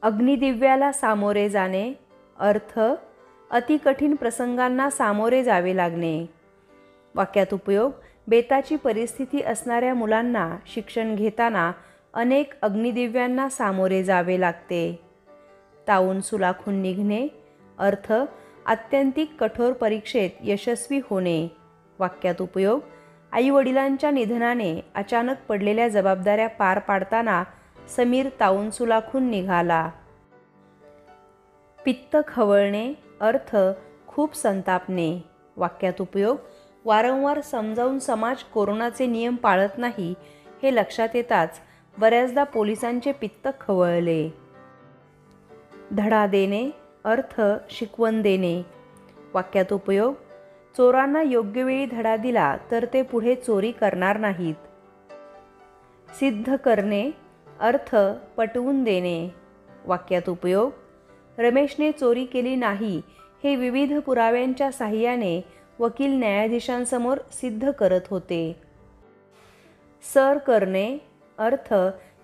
अग्निदिव्याला सामोरे जाणे, अर्थ अतिकठीण प्रसंगांना सामोरे जावे लागणे. वाक्यात उपयोग बेताची परिस्थिती असणाऱ्या मुलांना शिक्षण घेताना अनेक अग्निदिव्यांना सामोरे जावे लागते. तावून सुलाखून निघणे, अर्थ आत्यंतिक कठोर परीक्षेत यशस्वी होणे. वाक्यात उपयोग आईवडिलांच्या निधनाने अचानक पडलेल्या जबाबदाऱ्या पार पाडताना समीर तावून सुलाखून निघाला. पित्त खवळणे, अर्थ खूप संतापणे. वाक्यात उपयोग वारंवार समजावून समाज कोरोनाचे नियम पाळत नाही हे लक्षात येताच बऱ्याचदा पोलिसांचे पित्त खवळले. धडा देणे, अर्थ शिकवण देणे. वाक्यात उपयोग चोरांना योग्य वेळी धडा दिला तर ते पुढे चोरी करणार नाहीत. सिद्ध करणे, अर्थ पटवून देणे. वाक्यात उपयोग रमेशने चोरी केली नाही हे विविध पुराव्यांच्या साहाय्याने वकील न्यायाधीशांसमोर सिद्ध करत होते. सर करणे, अर्थ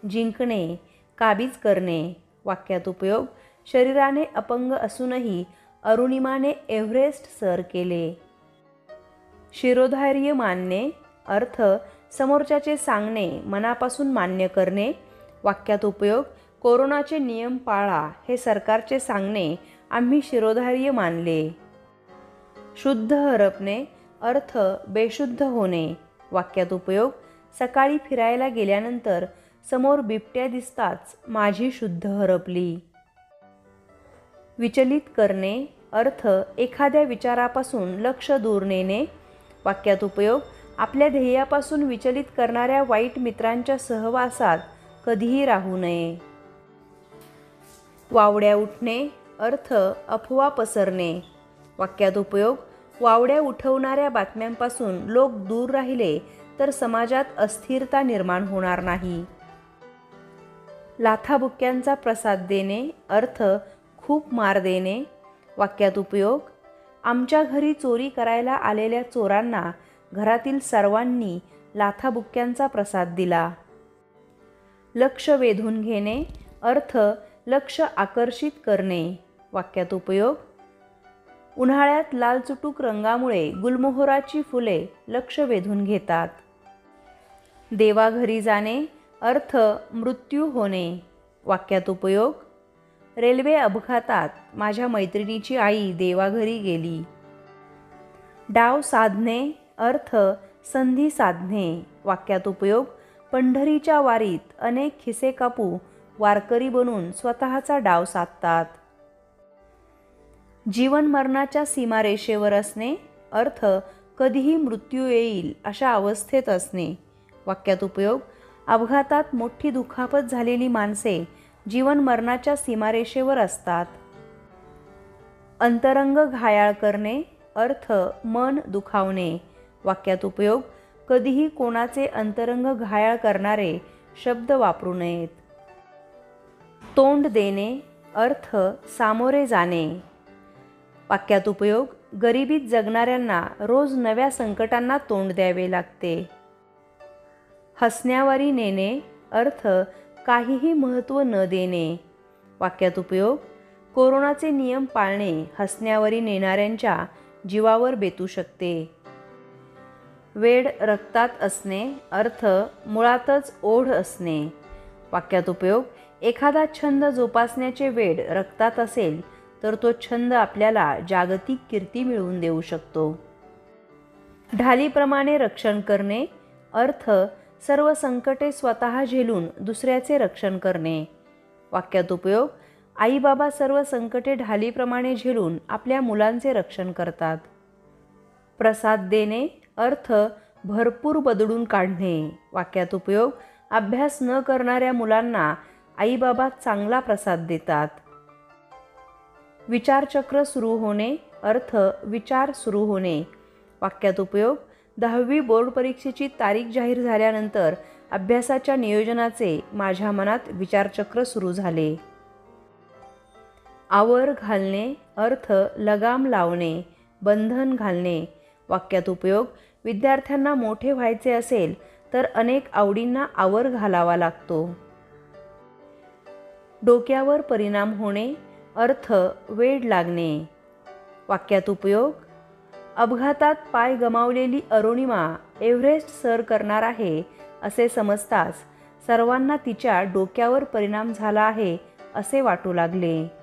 जिंकणे, काबीज करणे. वाक्यात उपयोग शरीराने अपंग असूनही अरुणिमाने एव्हरेस्ट सर केले. शिरोधार्य मानणे, अर्थ समोरच्याचे सांगणे मनापासून मान्य करणे. वाक्यात उपयोग कोरोनाचे नियम पाळा हे सरकारचे सांगणे आम्ही शिरोधार्य मानले. शुद्ध हरपणे, अर्थ बेशुद्ध होणे. वाक्यात उपयोग सकाळी फिरायला गेल्यानंतर समोर बिबट्या दिसताच माझी शुद्ध हरपली. विचलित करणे, अर्थ एखाद्या विचारापासून लक्ष दूर नेणे. वाक्यात उपयोग आपल्या ध्येयापासून विचलित करणाऱ्या वाईट मित्रांच्या सहवासात कधीही राहू नये. वावड्या उठणे, अर्थ अफवा पसरणे. वाक्यात उपयोग वावड्या उठवणाऱ्या बातम्यांपासून लोक दूर राहिले तर समाजात अस्थिरता निर्माण होणार नाही. लाथाबुक्क्यांचा प्रसाद देणे, अर्थ खूप मार देणे. वाक्यात उपयोग आमच्या घरी चोरी करायला आलेल्या चोरांना घरातील सर्वांनी लाथाबुक्क्यांचा प्रसाद दिला. लक्ष वेधून घेणे, अर्थ लक्ष आकर्षित करणे. वाक्यात उपयोग उन्हाळ्यात लालचुटूक रंगामुळे गुलमोहराची फुले लक्ष वेधून घेतात. देवाघरी जाणे, अर्थ मृत्यू होणे. वाक्यात उपयोग रेल्वे अपघातात माझ्या मैत्रिणीची आई देवाघरी गेली. डाव साधणे, अर्थ संधी साधणे. वाक्यात उपयोग पंढरीच्या वारीत अनेक खिसे कापू वारकरी बनून स्वतःचा डाव साधतात. जीवन मरणाच्या सीमारेषेवर असणे, अर्थ कधीही मृत्यू येईल अशा अवस्थेत असणे. वाक्यात उपयोग अपघातात मोठी दुखापत झालेली माणसे जीवन मरणाच्या सीमारेषेवर असतात. अंतरंग घायाळ करणे, अर्थ मन दुखावणे. वाक्यात उपयोग कधीही कोणाचे अंतरंग घायाळ करणारे शब्द वापरू नयेत. तोंड देणे, अर्थ सामोरे जाणे. वाक्यात उपयोग गरिबीत जगणाऱ्यांना रोज नव्या संकटांना तोंड द्यावे लागते. हसण्यावारी नेणे, अर्थ काहीही महत्त्व न देणे. वाक्यात उपयोग कोरोनाचे नियम पाळणे हसण्यावरी नेणाऱ्यांच्या जीवावर बेतू शकते. वेड रक्तात असणे, अर्थ मुळातच ओढ असणे. वाक्यात उपयोग एखादा छंद जोपासण्याचे वेड रक्तात असेल तर तो छंद आपल्याला जागतिक कीर्ती मिळवून देऊ शकतो. ढालीप्रमाणे रक्षण करणे, अर्थ सर्व संकटे स्वतः झेलून दुसऱ्याचे रक्षण करणे. वाक्यात उपयोग आई बाबा सर्व संकटे ढालीप्रमाणे झेलून आपल्या मुलांचे रक्षण करतात. प्रसाद देणे, अर्थ भरपूर बदडून काढणे. वाक्यात उपयोग अभ्यास न करणाऱ्या मुलांना आई बाबा चांगला प्रसाद देतात. विचारचक्र सुरू होणे, अर्थ विचार सुरू होणे. वाक्यात उपयोग 10वी बोर्ड परीक्षेची तारीख जाहीर झाल्यानंतर अभ्यासाच्या नियोजनाचे माझ्या मनात विचारचक्र सुरू झाले. आवर घालणे, अर्थ लगाम लावणे, बंधन घालणे. वाक्यात उपयोग विद्यार्थ्यांना मोठे व्हायचे असेल तर अनेक आवडींना आवर घालावा लागतो. डोक्यावर परिणाम होणे, अर्थ वेड लागणे. वाक्यात उपयोग: अपघातात पाय गमावलेली अरुणिमा एव्हरेस्ट सर करणार आहे असे समजताच सर्वांना तिच्या डोक्यावर परिणाम झाला आहे असे वाटू लागले.